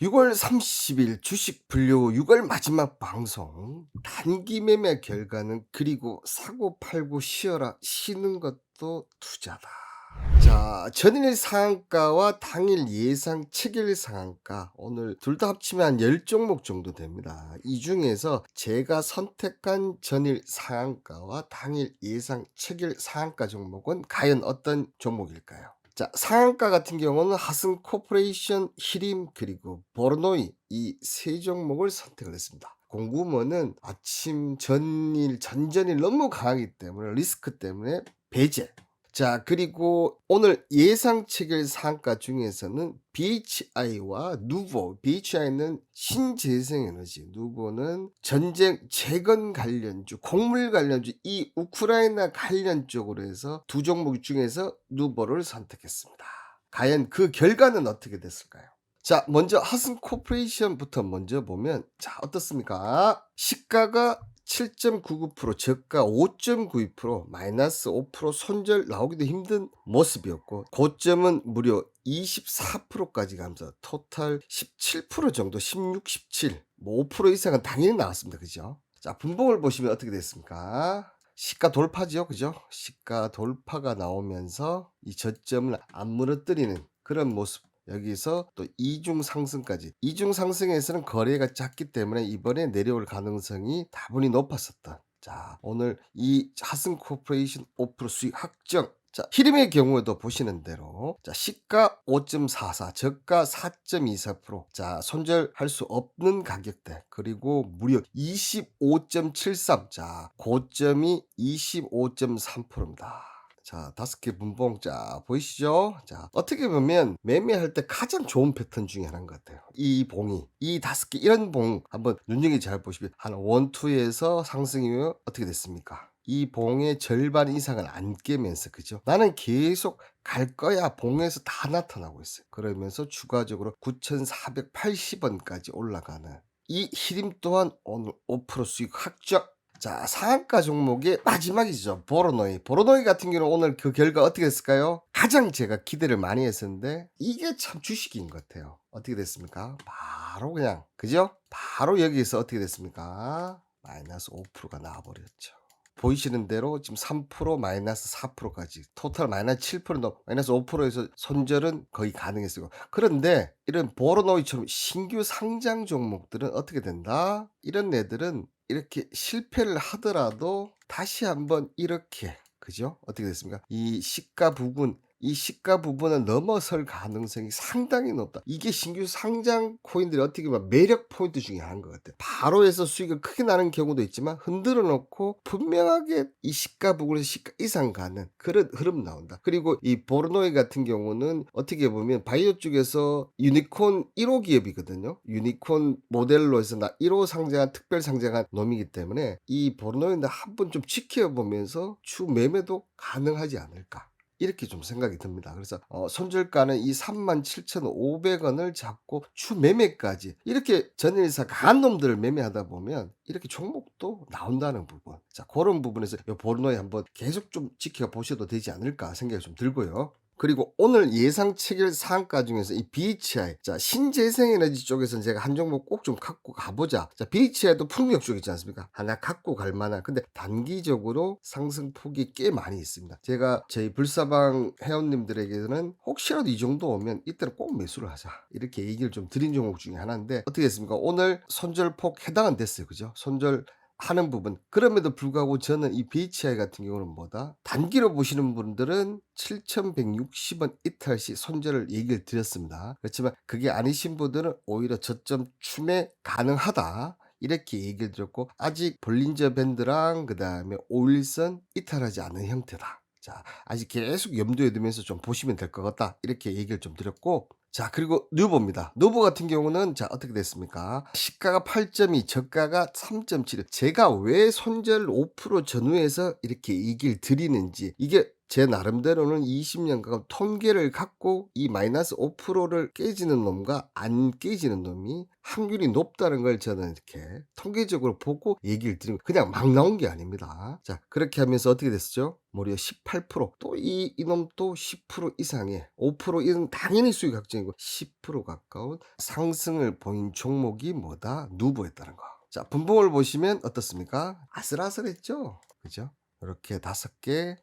6월 30일 주식 분류 6월 마지막 방송. 단기 매매 결과는 그리고 사고 팔고 쉬어라. 쉬는 것도 투자다. 자, 전일 상한가와 당일 예상 책일 상한가 오늘 둘 다 합치면 한 10종목 정도 됩니다. 이 중에서 제가 선택한 전일 상한가와 당일 예상 책일 상한가 종목은 과연 어떤 종목일까요? 자, 상한가 같은 경우는 하승 코퍼레이션, 히림 그리고 보르노이 이 세 종목을 선택을 했습니다. 공구먼은 아침 전일 전전일 너무 강하기 때문에 리스크 때문에 배제. 자, 그리고 오늘 예상 체결 상가 중에서는 BHI와 누보, BHI는 신재생에너지, 누보는 전쟁 재건 관련주, 곡물 관련주, 이 우크라이나 관련 쪽으로 해서 두 종목 중에서 누보를 선택했습니다. 과연 그 결과는 어떻게 됐을까요? 자, 먼저 하승 코퍼레이션부터 먼저 보면 자, 어떻습니까? 시가가 7.99%, 저가 5.92%, 마이너스 5% 손절 나오기도 힘든 모습이었고 고점은 무려 24%까지 가면서 토탈 17% 정도, 16, 17, 뭐 5% 이상은 당연히 나왔습니다. 그죠? 자, 분봉을 보시면 어떻게 됐습니까? 시가 돌파죠. 그죠? 시가 돌파가 나오면서 이 저점을 안 무너뜨리는 그런 모습. 여기서 또 이중 상승까지. 이중 상승에서는 거래가 작기 때문에 이번에 내려올 가능성이 다분히 높았었다. 자, 오늘 이 하승 코퍼레이션 5% 수익 확정. 자, 히림의 경우에도 보시는 대로 자, 시가 5.44, 저가 4.24%. 자, 손절할 수 없는 가격대. 그리고 무려 25.73. 자, 고점이 25.3%입니다. 자, 5개 분봉 자 보이시죠? 자, 어떻게 보면 매매할 때 가장 좋은 패턴 중에 하나인 것 같아요. 이 봉이 이 5개 이런 봉 한번 눈여겨 잘 보시면 한 1, 2에서 상승이면 어떻게 됐습니까? 이 봉의 절반 이상을 안 깨면서 그죠? 나는 계속 갈 거야 봉에서 다 나타나고 있어요. 그러면서 추가적으로 9,480원까지 올라가는 이 히림 또한 오늘 5% 수익 확정. 자, 상한가 종목의 마지막이죠. 보로노이. 보로노이 같은 경우는 오늘 그 결과 어떻게 됐을까요? 가장 제가 기대를 많이 했었는데 이게 참 주식인 것 같아요. 어떻게 됐습니까? 바로 그냥 그죠? 바로 여기에서 어떻게 됐습니까? 마이너스 5%가 나와버렸죠. 보이시는 대로 지금 3% 마이너스 4%까지 토탈 마이너스 7% 마이너스 5%에서 손절은 거의 가능했어요. 그런데 이런 보로노이처럼 신규 상장 종목들은 어떻게 된다? 이런 애들은 이렇게 실패를 하더라도 다시 한번 이렇게 그죠? 어떻게 됐습니까? 이 시가 부분을 넘어설 가능성이 상당히 높다. 이게 신규 상장 코인들이 어떻게 보면 매력 포인트 중에 하나인 것 같아요. 바로 해서 수익을 크게 나는 경우도 있지만 흔들어 놓고 분명하게 이 시가 부분에서 시가 이상 가는 그런 흐름 나온다. 그리고 이 보르노이 같은 경우는 어떻게 보면 바이오 쪽에서 유니콘 1호 기업이거든요. 유니콘 모델로 해서 1호 상장한 특별 상장한 놈이기 때문에 이 보르노이는 한번 좀 지켜보면서 추 매매도 가능하지 않을까. 이렇게 좀 생각이 듭니다. 그래서 손절가는 이 37,500원을 잡고 추 매매까지 이렇게 전일사 강한 놈들을 매매하다 보면 이렇게 종목도 나온다는 부분. 자, 그런 부분에서 요 보르노이 한번 계속 좀 지켜보셔도 되지 않을까 생각이 좀 들고요. 그리고 오늘 예상 체결 상한가 중에서 이 BHI, 자, 신재생에너지 쪽에서는 제가 한 종목 꼭 좀 갖고 가보자. 자, BHI도 풍력 쪽 있지 않습니까? 하나 갖고 갈 만한. 근데 단기적으로 상승폭이 꽤 많이 있습니다. 제가 저희 불사방 회원님들에게는 혹시라도 이 정도 오면 이때는 꼭 매수를 하자. 이렇게 얘기를 좀 드린 종목 중에 하나인데 어떻게 됐습니까? 오늘 손절폭 해당은 됐어요. 그죠? 손절 하는 부분. 그럼에도 불구하고 저는 이 BHI 같은 경우는 뭐다? 단기로 보시는 분들은 7,160원 이탈 시 손절을 얘기를 드렸습니다. 그렇지만 그게 아니신 분들은 오히려 저점 추매 가능하다. 이렇게 얘기를 드렸고 아직 볼린저 밴드랑 그다음에 5일선 이탈하지 않은 형태다. 자, 아직 계속 염두에 두면서 좀 보시면 될 것 같다. 이렇게 얘기를 좀 드렸고 자, 그리고 누보입니다. 누보 같은 경우는 자, 어떻게 됐습니까? 시가가 8.2, 저가가 3.7. 제가 왜 손절 5% 전후에서 이렇게 얘기를 드리는지 이게 제 나름대로는 20년 가까운 통계를 갖고 이 마이너스 5%를 깨지는 놈과 안 깨지는 놈이 확률이 높다는 걸 저는 이렇게 통계적으로 보고 얘기를 드리는, 그냥 막 나온 게 아닙니다. 자, 그렇게 하면서 어떻게 됐었죠? 무려 18%, 또 이놈도 10% 이상의 5%, 이는 당연히 수익 확정이고 10% 가까운 상승을 보인 종목이 뭐다? 누보였다는 거. 자, 분봉을 보시면 어떻습니까? 아슬아슬했죠? 그죠? 이렇게 다섯 개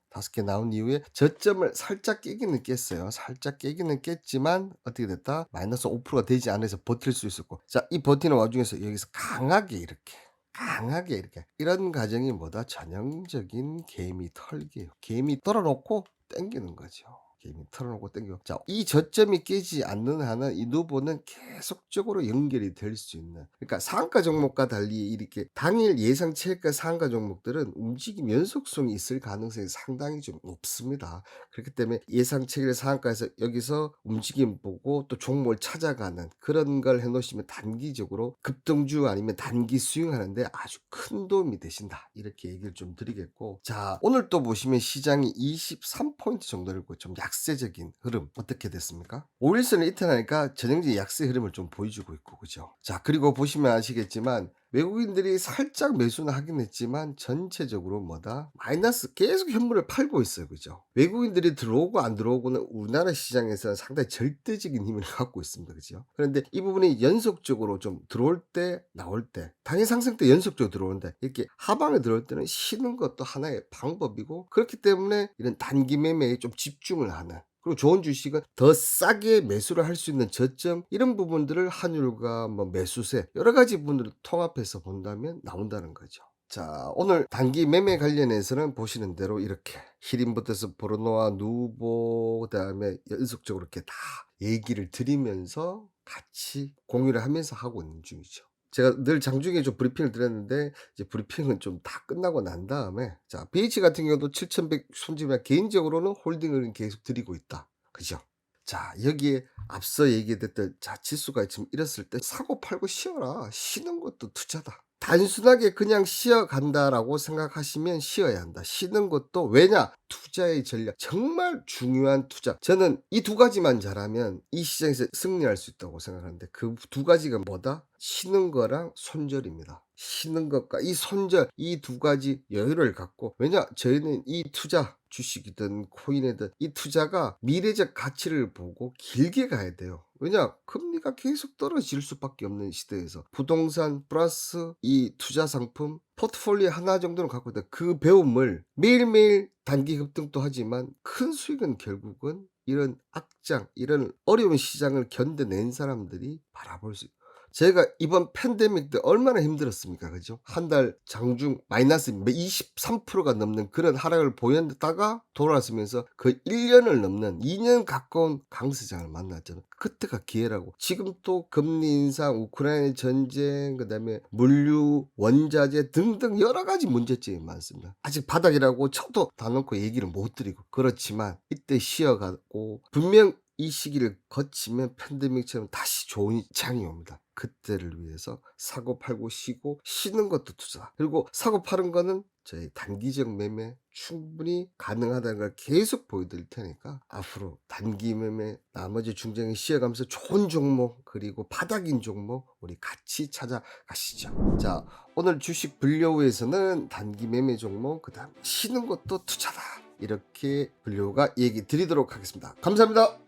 나온 이후에 저점을 살짝 깨기는 깼어요. 살짝 깨기는 깼지만 어떻게 됐다? 마이너스 5%가 되지 않아서 버틸 수 있었고, 자, 이 버티는 와중에서 여기서 강하게 이렇게 이런 과정이 뭐다? 전형적인 개미 털기예요. 개미 털어놓고 당기는 거죠. 개미 털어놓고 당겨. 자, 이 저점이 깨지 않는 한은 이 누보는 계속적으로 연결이 될 수 있는, 그러니까 상한가 종목과 달리 이렇게 당일 예상 최가 상한가 종목들은 움직임 연속성이 있을 가능성이 상당히 좀 높습니다. 그렇기 때문에 예상 최근 상한가에서 여기서 움직임 보고 또 종목을 찾아가는 그런 걸 해놓으시면 단기적으로 급등주 아니면 단기 스윙하는데 아주 큰 도움이 되신다, 이렇게 얘기를 좀 드리겠고, 자, 오늘 또 보시면 시장이 23포인트 정도를 좀 약세적인 흐름 어떻게 됐습니까? 5일선을 이탈하니까 전형적인 약세 흐름을 좀 보여주고 있고, 그죠? 자, 그리고 보시면 아시겠지만 외국인들이 살짝 매수는 하긴 했지만 전체적으로 뭐다? 마이너스, 계속 현물을 팔고 있어요. 그죠? 외국인들이 들어오고 안 들어오고는 우리나라 시장에서는 상당히 절대적인 힘을 갖고 있습니다. 그죠? 그런데 이 부분이 연속적으로 좀 들어올 때 나올 때, 당일 상승 때 연속적으로 들어오는데 이렇게 하방에 들어올 때는 쉬는 것도 하나의 방법이고, 그렇기 때문에 이런 단기 매매에 좀 집중을 하는, 그리고 좋은 주식은 더 싸게 매수를 할 수 있는 저점, 이런 부분들을 환율과 뭐 매수세 여러 가지 부분들을 통합해서 본다면 나온다는 거죠. 자, 오늘 단기 매매 관련해서는 보시는 대로 이렇게 히림부터서 보르노아, 누보, 그다음에 연속적으로 이렇게 다 얘기를 드리면서 같이 공유를 하면서 하고 있는 중이죠. 제가 늘 장중에 좀 브리핑을 드렸는데 이제 브리핑은 좀 다 끝나고 난 다음에, 자, BH 같은 경우도 7,100 손질이나 개인적으로는 홀딩을 계속 드리고 있다. 그죠? 자, 여기에 앞서 얘기했던, 자, 지수가 지금 이랬을 때 사고 팔고 쉬어라. 쉬는 것도 투자다. 단순하게 그냥 쉬어간다라고 생각하시면 쉬어야 한다. 쉬는 것도, 왜냐? 투자의 전략. 정말 중요한 투자. 저는 이 두 가지만 잘하면 이 시장에서 승리할 수 있다고 생각하는데, 그 두 가지가 뭐다? 쉬는 거랑 손절입니다. 쉬는 것과 이 손절, 이 두 가지 여유를 갖고, 왜냐? 저희는 이 투자, 주식이든 코인이든 이 투자가 미래적 가치를 보고 길게 가야 돼요. 왜냐? 금리가 계속 떨어질 수밖에 없는 시대에서 부동산 플러스 이 투자 상품 포트폴리오 하나 정도는 갖고 있다. 그 배움을 매일매일 단기 급등도 하지만 큰 수익은 결국은 이런 악장, 이런 어려운 시장을 견뎌낸 사람들이 바라볼 수 있고, 제가 이번 팬데믹 때 얼마나 힘들었습니까? 그죠? 한 달 장중 마이너스 23%가 넘는 그런 하락을 보였다가 돌아서면서 그 1년을 넘는 2년 가까운 강세장을 만났잖아요. 그때가 기회라고. 지금 또 금리 인상, 우크라이나 전쟁, 그다음에 물류, 원자재 등등 여러 가지 문제점이 많습니다. 아직 바닥이라고 쳐도 다 놓고 얘기를 못 드리고, 그렇지만 이때 쉬어가고 분명 이 시기를 거치면 팬데믹처럼 다시 좋은 장이 옵니다. 그때를 위해서 사고 팔고 쉬고, 쉬는 것도 투자, 그리고 사고 파는 거는 저희 단기적 매매 충분히 가능하다는 걸 계속 보여드릴 테니까 앞으로 단기 매매, 나머지 중장기 쉬어가면서 좋은 종목, 그리고 바닥인 종목 우리 같이 찾아가시죠. 자, 오늘 주식 분류에서는 단기 매매 종목, 그 다음 쉬는 것도 투자다, 이렇게 분류가 얘기 드리도록 하겠습니다. 감사합니다.